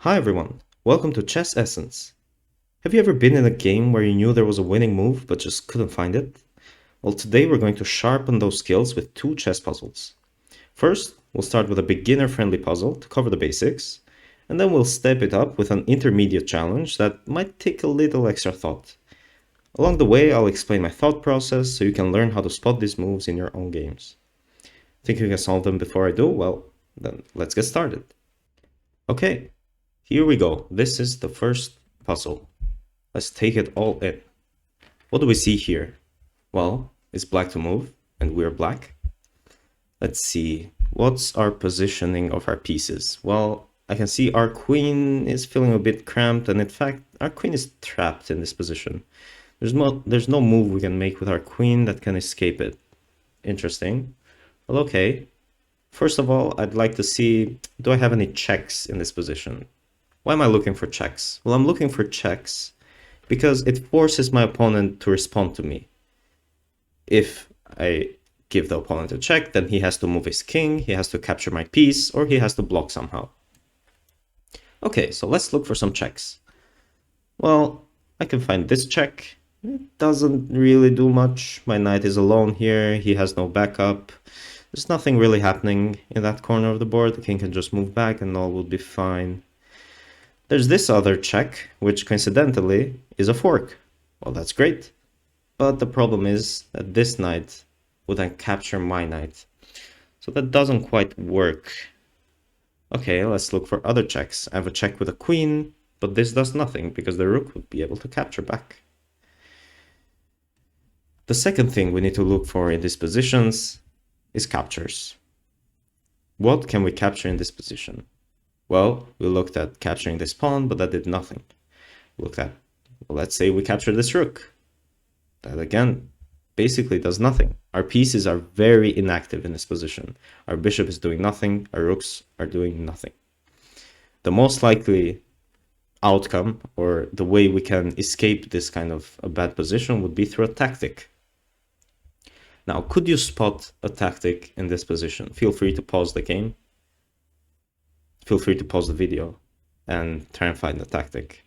Hi everyone, welcome to Chess Essence. Have you ever been in a game where you knew there was a winning move but just couldn't find it? Well, today we're going to sharpen those skills with two chess puzzles. First, we'll start with a beginner-friendly puzzle to cover the basics, and then we'll step it up with an intermediate challenge that might take a little extra thought. Along the way, I'll explain my thought process so you can learn how to spot these moves in your own games. Think you can solve them before I do? Well, then let's get started. Okay, here we go. This is the first puzzle. Let's take it all in. What do we see here? Well, it's black to move, and we're black. Let's see. What's our positioning of our pieces? Well, I can see our queen is feeling a bit cramped, and in fact, our queen is trapped in this position. There's no move we can make with our queen that can escape it. Interesting. Well, okay. First of all, I'd like to see, do I have any checks in this position? Why am I looking for checks? Well, I'm looking for checks because it forces my opponent to respond to me. If I give the opponent a check, then he has to move his king, he has to capture my piece, or he has to block somehow. Okay, so let's look for some checks. Well, I can find this check. It doesn't really do much. My knight is alone here, he has no backup. There's nothing really happening in that corner of the board. The king can just move back and all will be fine. There's this other check, which coincidentally is a fork. Well, that's great. But the problem is that this knight would then capture my knight. So that doesn't quite work. Okay, let's look for other checks. I have a check with a queen, but this does nothing because the rook would be able to capture back. The second thing we need to look for in these positions is captures. What can we capture in this position? Well, we looked at capturing this pawn, but that did nothing. We looked at, well, let's say we capture this rook. That again basically does nothing. Our pieces are very inactive in this position. Our bishop is doing nothing, our rooks are doing nothing. The most likely outcome, or the way we can escape this kind of a bad position, would be through a tactic. Now, could you spot a tactic in this position? Feel free to pause the game. Feel free to pause the video and try and find the tactic.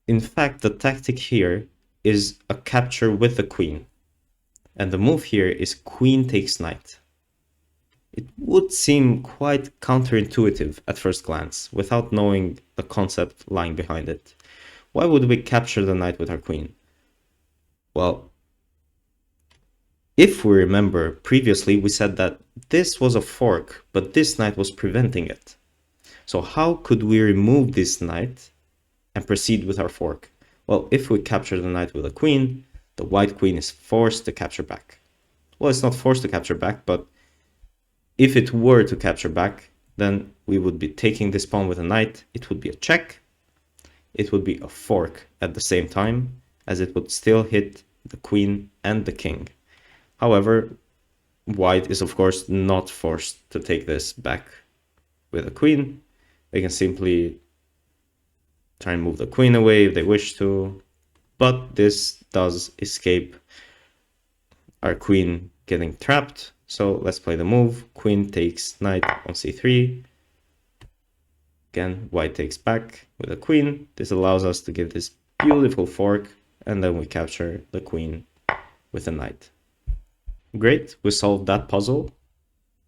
In fact, the tactic here is a capture with the queen. And the move here is queen takes knight. It would seem quite counterintuitive at first glance, without knowing the concept lying behind it. Why would we capture the knight with our queen? Well, if we remember, previously we said that this was a fork, but this knight was preventing it. So how could we remove this knight and proceed with our fork? Well, if we capture the knight with a queen, the white queen is forced to capture back. Well, it's not forced to capture back, but if it were to capture back, then we would be taking this pawn with a knight. It would be a check. It would be a fork at the same time, as it would still hit the queen and the king. However, white is of course not forced to take this back with a queen. They can simply try and move the queen away if they wish to, but this does escape our queen getting trapped. So let's play the move. Queen takes knight on c3. Again, white takes back with a queen. This allows us to give this beautiful fork, and then we capture the queen with a knight. Great, we solved that puzzle.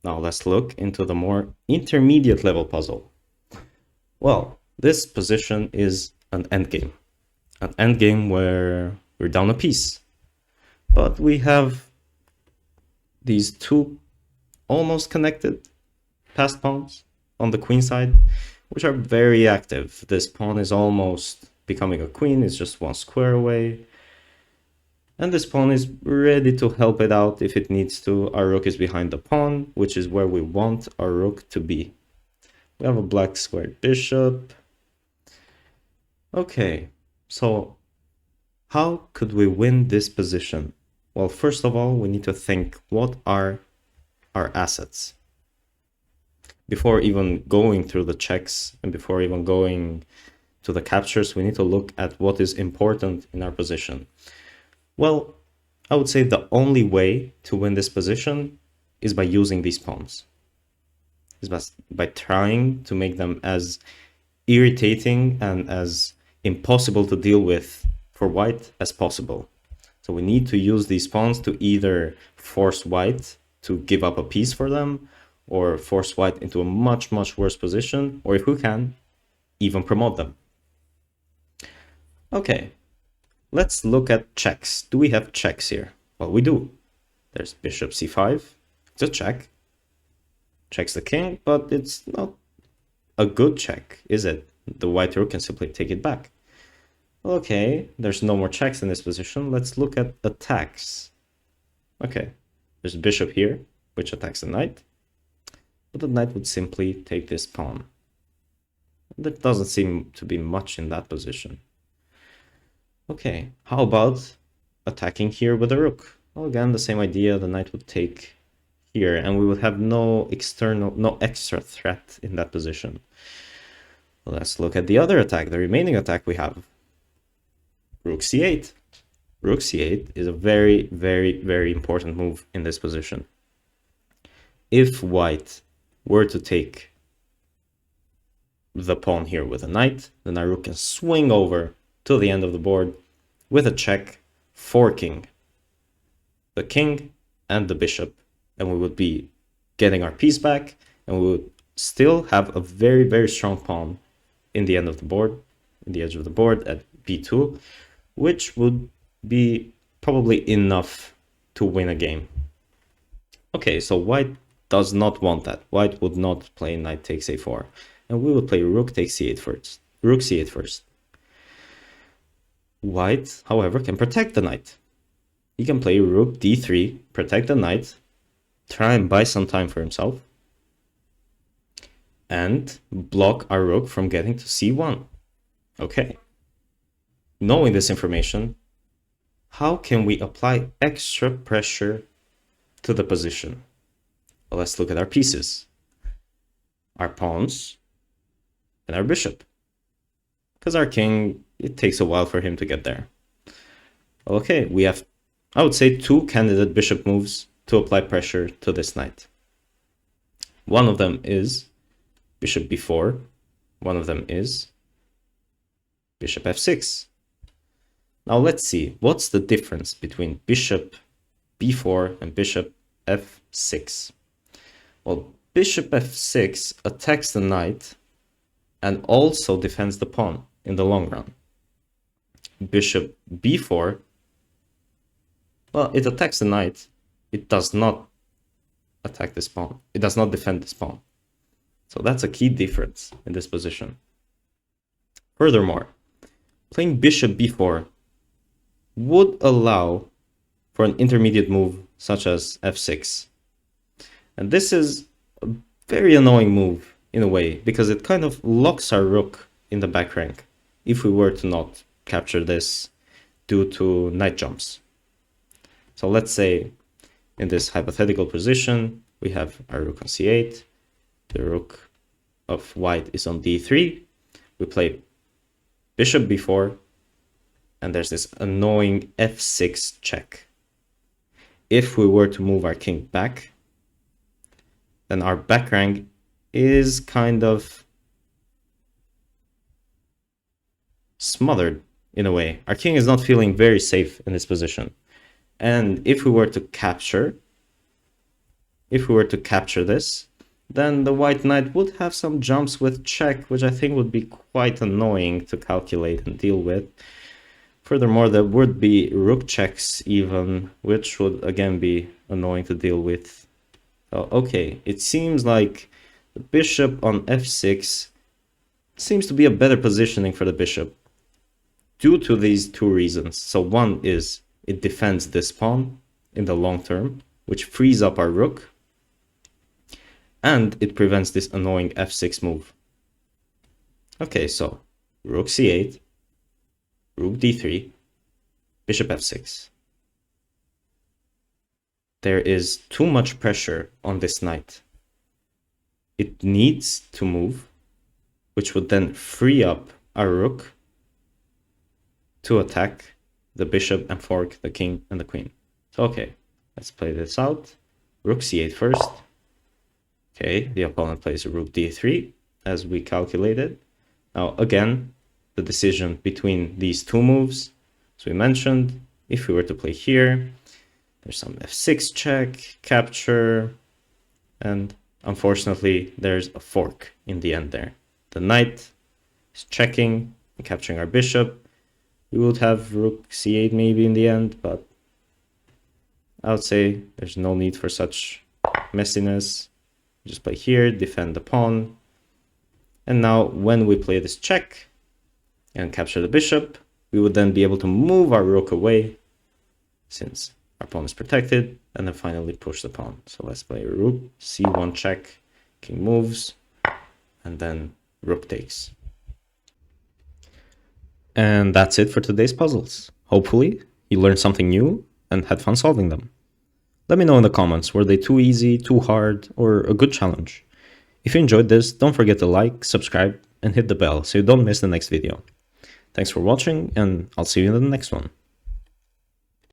Now let's look into the more intermediate level puzzle. Well, this position is an endgame. An endgame where we're down a piece. But we have these two almost connected passed pawns on the queen side, which are very active. This pawn is almost becoming a queen, it's just one square away. And this pawn is ready to help it out if it needs to. Our rook is behind the pawn, which is where we want our rook to be. We have a black squared bishop. Okay, so how could we win this position? Well, first of all, we need to think, what are our assets? Before even going through the checks and before even going to the captures, we need to look at what is important in our position. Well, I would say the only way to win this position is by using these pawns. is by trying to make them as irritating and as impossible to deal with for white as possible. So we need to use these pawns to either force white to give up a piece for them, or force white into a much, much worse position, or if we can, even promote them. Okay, let's look at checks. Do we have checks here? Well, we do. There's bishop c5. It's a check. Checks the king, but it's not a good check, is it? The white rook can simply take it back. Okay, there's no more checks in this position. Let's look at attacks. Okay, there's bishop here, which attacks the knight. But the knight would simply take this pawn. There doesn't seem to be much in that position. Okay, how about attacking here with a rook? Well, again, the same idea. The knight would take here, and we would have no extra threat in that position. Let's look at the other attack, the remaining attack we have. Rook c8. Rook c8 is a very, very, very important move in this position. If white were to take the pawn here with a knight, then our rook can swing over to the end of the board with a check, forking the king and the bishop, and we would be getting our piece back, and we would still have a very, very strong pawn in the end of the board, in the edge of the board at b2, which would be probably enough to win a game. Okay, so white does not want that. White would not play knight takes a4, and we would play rook takes c8 first. Rook c8 first. White, however, can protect the knight. He can play rook d3, protect the knight, try and buy some time for himself, and block our rook from getting to c1. Okay. Knowing this information, how can we apply extra pressure to the position? Well, let's look at our pieces. Our pawns and our bishop. Because our king, it takes a while for him to get there. Okay, we have, I would say, two candidate bishop moves to apply pressure to this knight. One of them is bishop b4. One of them is bishop f6. Now let's see, what's the difference between bishop b4 and bishop f6? Well, bishop f6 attacks the knight and also defends the pawn in the long run. Bishop b4, well, it attacks the knight. It does not attack this pawn. It does not defend this pawn. So that's a key difference in this position. Furthermore, playing bishop b4 would allow for an intermediate move such as f6. And this is a very annoying move in a way, because it kind of locks our rook in the back rank if we were to not capture this due to knight jumps. So let's say in this hypothetical position, we have our rook on c8, the rook of white is on d3, we play bishop b4, and there's this annoying f6 check. If we were to move our king back, then our back rank is kind of smothered in a way. Our king is not feeling very safe in this position. And if we were to capture this, then the white knight would have some jumps with check, which I think would be quite annoying to calculate and deal with. Furthermore, there would be rook checks even, which would again be annoying to deal with. Okay, it seems like the bishop on f6 seems to be a better positioning for the bishop due to these two reasons. So one is it defends this pawn in the long term, which frees up our rook, and it prevents this annoying f6 move. Okay, so rook c8, rook d3, bishop f6. There is too much pressure on this knight. It needs to move, which would then free up our rook to attack the bishop and fork the king and the queen. So okay, let's play this out. Rook c8 first. Okay, the opponent plays rook d3, as we calculated. Now, again, the decision between these two moves, as we mentioned, if we were to play here, there's some f6 check, capture, and unfortunately, there's a fork in the end there. The knight is checking and capturing our bishop. We would have rook c8 maybe in the end, but I would say there's no need for such messiness. Just play here, defend the pawn. And now when we play this check and capture the bishop, we would then be able to move our rook away since our pawn is protected, and then finally push the pawn. So let's play rook, c1 check, king moves, and then rook takes. And that's it for today's puzzles. Hopefully, you learned something new and had fun solving them. Let me know in the comments, were they too easy, too hard, or a good challenge? If you enjoyed this, don't forget to like, subscribe, and hit the bell so you don't miss the next video. Thanks for watching, and I'll see you in the next one.